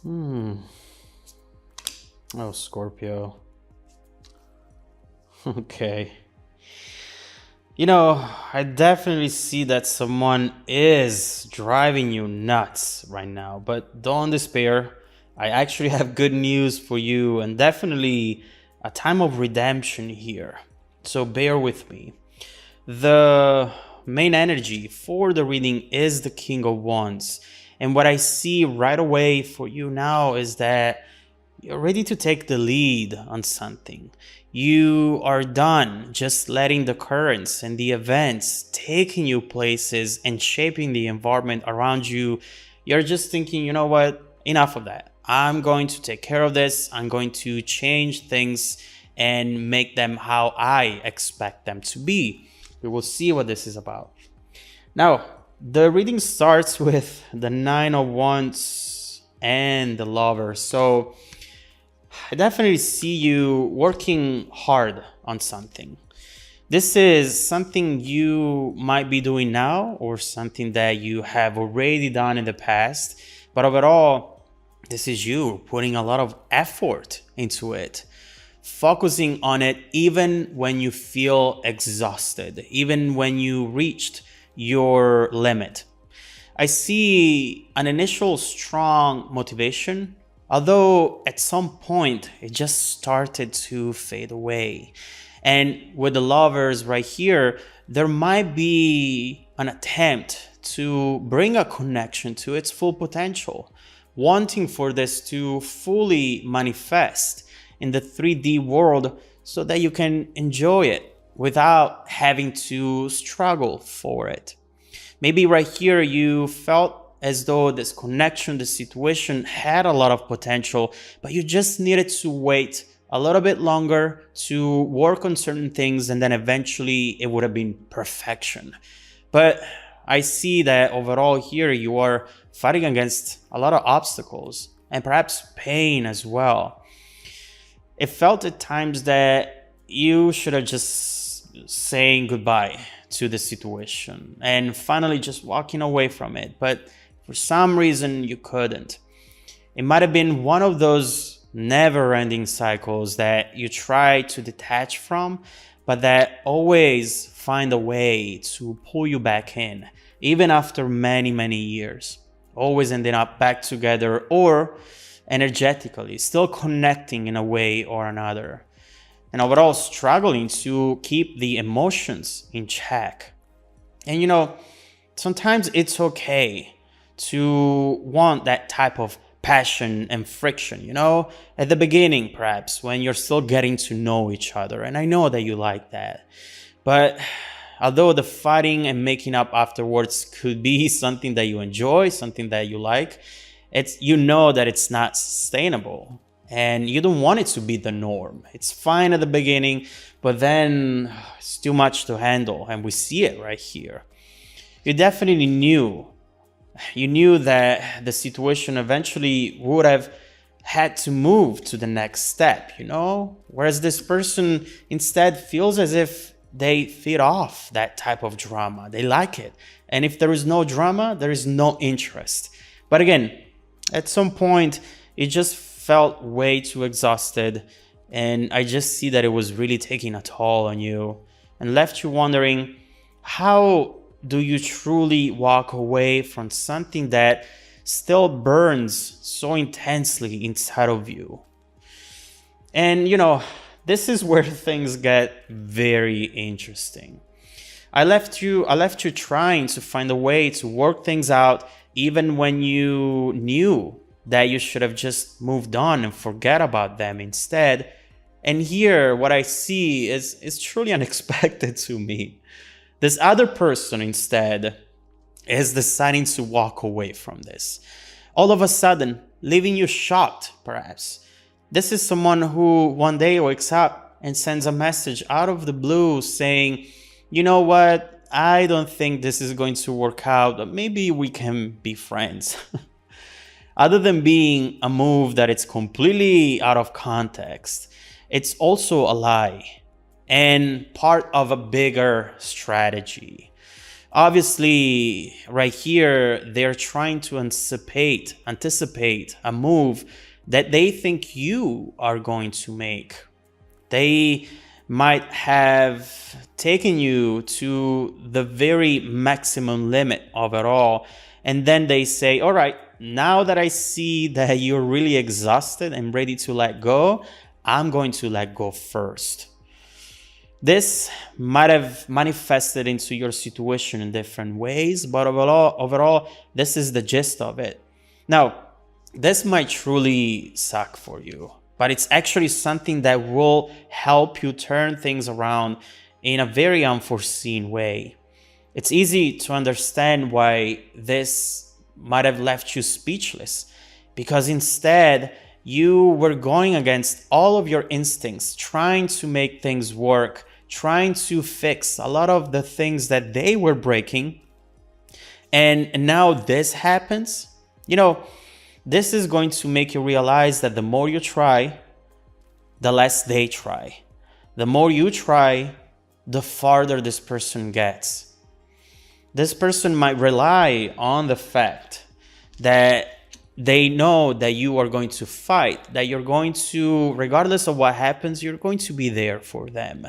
Oh, Scorpio. Okay. I definitely see that someone is driving you nuts right now, but don't despair. I actually have good news for you and definitely a time of redemption here. So bear with me. The main energy for the reading is the King of Wands. And what I see right away for you now is that you're ready to take the lead on something. You are done just letting the currents and the events taking you places and shaping the environment around you. You're just thinking, you know what? Enough of that. I'm going to take care of this. I'm going to change things and make them how I expect them to be. We will see what this is about. Now, the reading starts with the Nine of Wands and the Lover. So I definitely see you working hard on something. This is something you might be doing now or something that you have already done in the past. But overall, this is you putting a lot of effort into it, focusing on it even when you feel exhausted, even when you reached your limit. I see an initial strong motivation, although at some point it just started to fade away. And with the Lovers right here, there might be an attempt to bring a connection to its full potential, wanting for this to fully manifest in the 3D world so that you can enjoy it without having to struggle for it. Maybe right here you felt as though this connection, this situation had a lot of potential, but you just needed to wait a little bit longer to work on certain things, and then eventually it would have been perfection. But I see that overall here you are fighting against a lot of obstacles and perhaps pain as well. It felt at times that you should have just saying goodbye to the situation and finally just walking away from it. But for some reason, you couldn't. It might have been one of those never-ending cycles that you try to detach from, but that always find a way to pull you back in, even after many, many years. Always ending up back together or energetically, still connecting in a way or another. And overall, struggling to keep the emotions in check. And sometimes it's okay to want that type of passion and friction, at the beginning, perhaps when you're still getting to know each other. And I know that you like that. But although the fighting and making up afterwards could be something that you enjoy, something that you like, that it's not sustainable. And you don't want it to be the norm. It's fine at the beginning, but then it's too much to handle. And we see it right here. You definitely knew. You knew that the situation eventually would have had to move to the next step, Whereas this person instead feels as if they feed off that type of drama. They like it. And if there is no drama, there is no interest. But again, at some point, it just felt way too exhausted. And I just see that it was really taking a toll on you and left you wondering, how do you truly walk away from something that still burns so intensely inside of you? And this is where things get very interesting. I left you trying to find a way to work things out, even when you knew that you should have just moved on and forget about them instead. And here, what I see is truly unexpected to me. This other person instead is deciding to walk away from this. All of a sudden, leaving you shocked, perhaps. This is someone who one day wakes up and sends a message out of the blue saying, you know what, I don't think this is going to work out, but maybe we can be friends. Other than being a move that it's completely out of context, it's also a lie and part of a bigger strategy. Obviously, right here, they're trying to anticipate a move that they think you are going to make. They might have taken you to the very maximum limit of it all. And then they say, all right, now that I see that you're really exhausted and ready to let go, I'm going to let go first. This might have manifested into your situation in different ways, but overall, this is the gist of it. Now, this might truly suck for you, but it's actually something that will help you turn things around in a very unforeseen way. It's easy to understand why this might have left you speechless, because instead you were going against all of your instincts, trying to make things work, trying to fix a lot of the things that they were breaking. And now this happens. This is going to make you realize that the more you try, the less they try. The more you try, the farther this person gets. This person might rely on the fact that they know that you are going to fight, that you're going to, regardless of what happens, you're going to be there for them.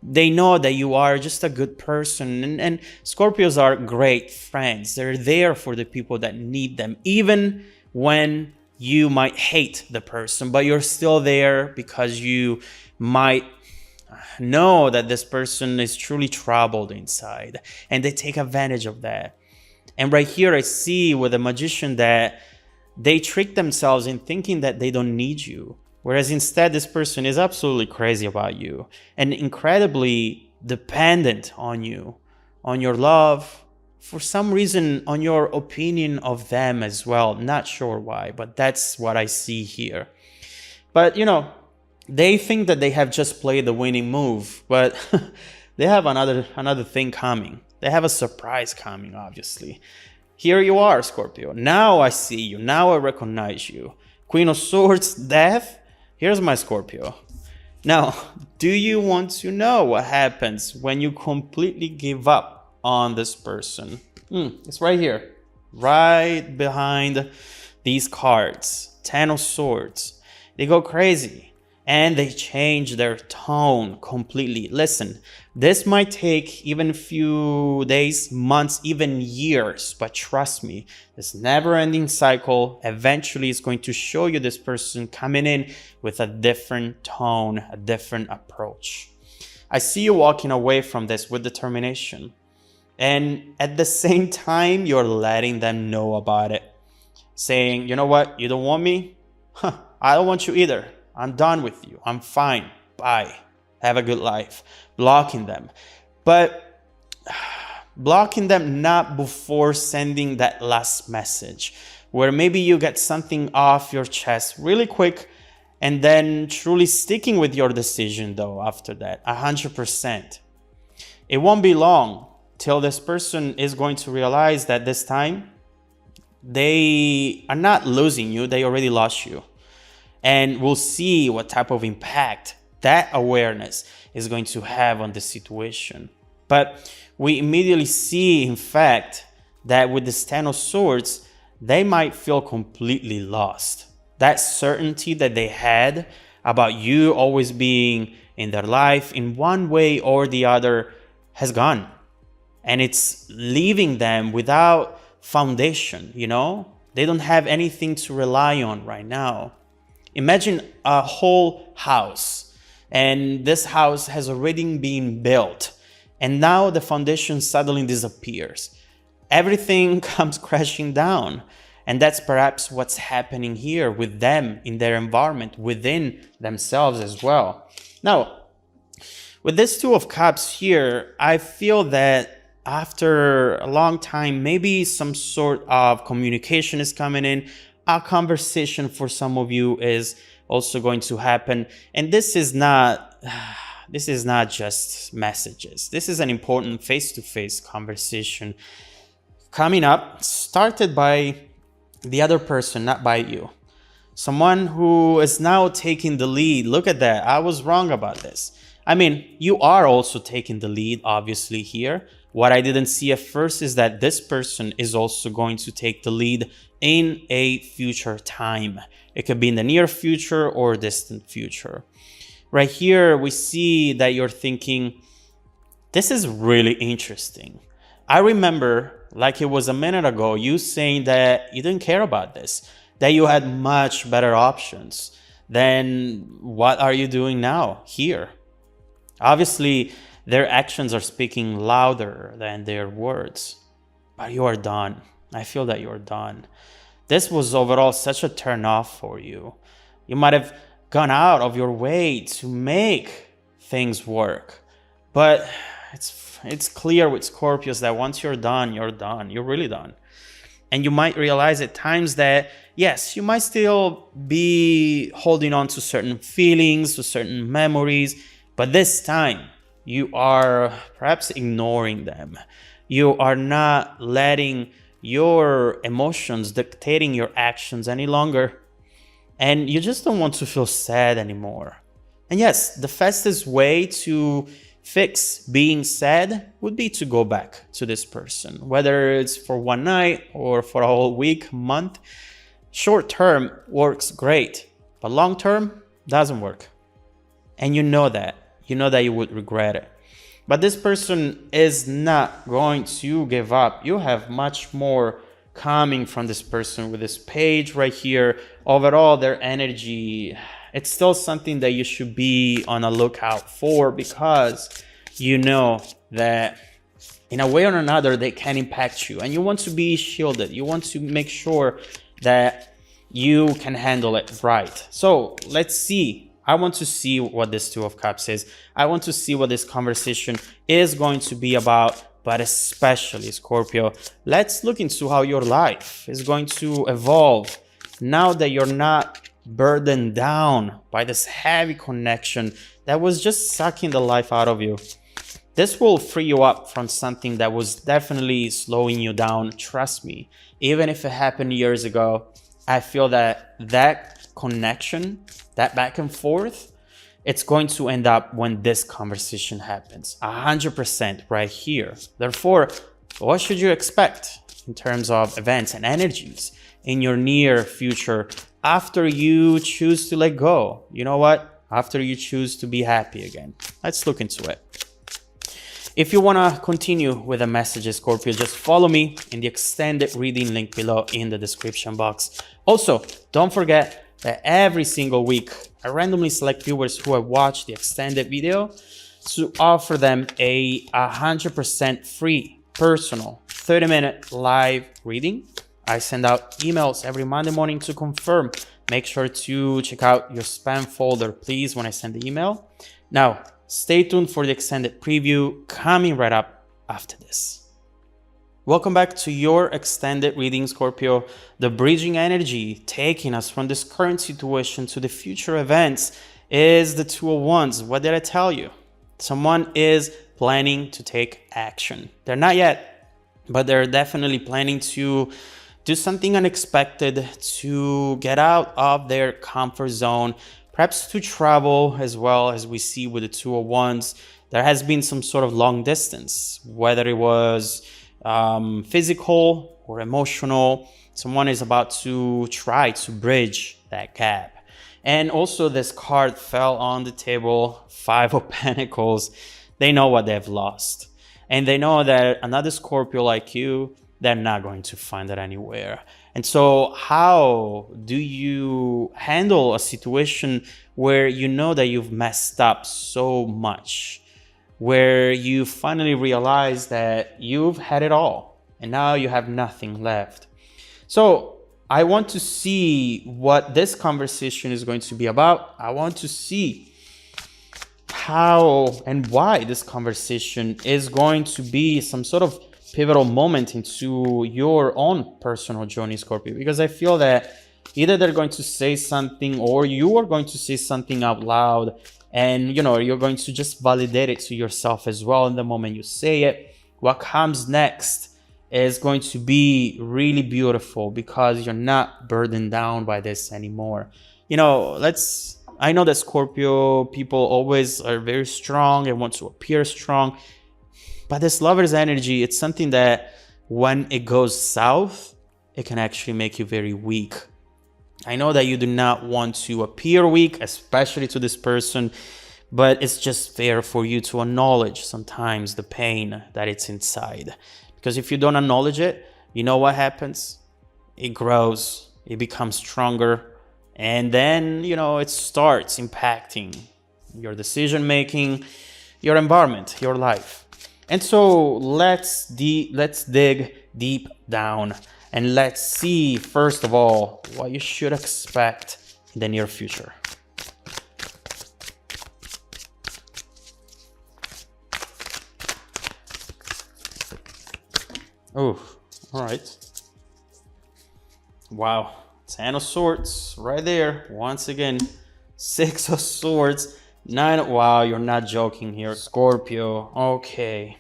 They know that you are just a good person, and Scorpios are great friends. They're there for the people that need them, even when you might hate the person, but you're still there because you might know that this person is truly troubled inside, and they take advantage of that. And right here I see with the Magician that they trick themselves in thinking that they don't need you, whereas instead this person is absolutely crazy about you and incredibly dependent on you, on your love, for some reason on your opinion of them as well. Not sure why, but that's what I see here. But they think that they have just played the winning move, but they have another thing coming. They have a surprise coming, obviously. Here you are, Scorpio. Now I see you. Now I recognize you. Queen of Swords, Death. Here's my Scorpio. Now, do you want to know what happens when you completely give up on this person? It's right here, right behind these cards. Ten of Swords. They go crazy and they change their tone completely. Listen, this might take even a few days, months, even years, but trust me, this never-ending cycle eventually is going to show you this person coming in with a different tone, a different approach. I see you walking away from this with determination. And at the same time, you're letting them know about it. Saying, you know what, you don't want me? I don't want you either. I'm done with you. I'm fine. Bye. Have a good life. Blocking them. But blocking them not before sending that last message, where maybe you get something off your chest really quick, and then truly sticking with your decision though after that, 100%. It won't be long till this person is going to realize that this time they are not losing you, they already lost you. And we'll see what type of impact that awareness is going to have on the situation. But we immediately see, in fact, that with this Ten of Swords, they might feel completely lost. That certainty that they had about you always being in their life in one way or the other has gone. And it's leaving them without foundation, They don't have anything to rely on right now. Imagine a whole house, and this house has already been built, and now the foundation suddenly disappears. Everything comes crashing down, and that's perhaps what's happening here with them in their environment, within themselves as well. Now, with this Two of Cups here, I feel that after a long time, maybe some sort of communication is coming in. A conversation for some of you is also going to happen. And this is not just messages. This is an important face-to-face conversation coming up, started by the other person, not by you. Someone who is now taking the lead. Look at that. I was wrong about this. I mean, you are also taking the lead, obviously, here, What I didn't see at first is that this person is also going to take the lead in a future time. It could be in the near future or distant future. Right here, we see that you're thinking, this is really interesting. I remember, like it was a minute ago, you saying that you didn't care about this, that you had much better options. Then what are you doing now here? Obviously, their actions are speaking louder than their words. But you are done. I feel that you're done. This was overall such a turn off for you. You might have gone out of your way to make things work. But it's clear with Scorpios that once you're done, you're done. You're really done. And you might realize at times that, yes, you might still be holding on to certain feelings, to certain memories, but this time you are perhaps ignoring them. You are not letting your emotions dictating your actions any longer. And you just don't want to feel sad anymore. And yes, the fastest way to fix being sad would be to go back to this person, whether it's for one night or for a whole week, month. Short term works great, but long term doesn't work. And you know that you would regret it. But this person is not going to give up. You have much more coming from this person with this page right here. Overall, their energy, it's still something that you should be on a lookout for, because you know that in a way or another they can impact you, and you want to be shielded. You want to make sure that you can handle it right. So let's see. I want to see what this Two of Cups is. I want to see what this conversation is going to be about, but especially Scorpio, let's look into how your life is going to evolve now that you're not burdened down by this heavy connection that was just sucking the life out of you. This will free you up from something that was definitely slowing you down. Trust me, even if it happened years ago, I feel that that connection, that back and forth, it's going to end up when this conversation happens 100% right here. Therefore, what should you expect in terms of events and energies in your near future after you choose to let go? You know what? After you choose to be happy again. Let's look into it. If you want to continue with the messages, Scorpio, just follow me in the extended reading link below in the description box. Also, don't forget that every single week, I randomly select viewers who have watched the extended video to offer them a 100% free, personal, 30-minute live reading. I send out emails every Monday morning to confirm. Make sure to check out your spam folder, please, when I send the email. Now, stay tuned for the extended preview coming right up after this. Welcome back to your extended reading, Scorpio. The bridging energy taking us from this current situation to the future events is the Two of Wands. What did I tell you? Someone is planning to take action. They're not yet, but they're definitely planning to do something unexpected, to get out of their comfort zone, perhaps to travel as well. As we see with the Two of Wands, there has been some sort of long distance, whether it was physical or emotional. Someone is about to try to bridge that gap. And also this card fell on the table, Five of Pentacles. They know what they've lost, and they know that another Scorpio like you, they're not going to find it anywhere. And so how do you handle a situation where you know that you've messed up so much, where you finally realize that you've had it all and now you have nothing left? So I want to see what this conversation is going to be about. I want to see how and why this conversation is going to be some sort of pivotal moment into your own personal journey, Scorpio, because I feel that either they're going to say something or you are going to say something out loud, and you're going to just validate it to yourself as well in the moment you say it. What comes next is going to be really beautiful because you're not burdened down by this anymore. I know that Scorpio people always are very strong and want to appear strong, But this Lover's energy, it's something that when it goes south, it can actually make you very weak. I know that you do not want to appear weak, especially to this person, but it's just fair for you to acknowledge sometimes the pain that it's inside. Because if you don't acknowledge it, you know what happens? It grows, it becomes stronger, and then, it starts impacting your decision making, your environment, your life. And so let's dig deep down and let's see, first of all, what you should expect in the near future. Oh, all right. Wow. 10 of Swords right there. Once again, 6 of Swords. 9. Wow, you're not joking here, Scorpio. Okay.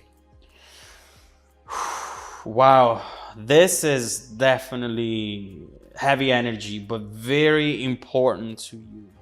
Wow. This is definitely heavy energy, but very important to you.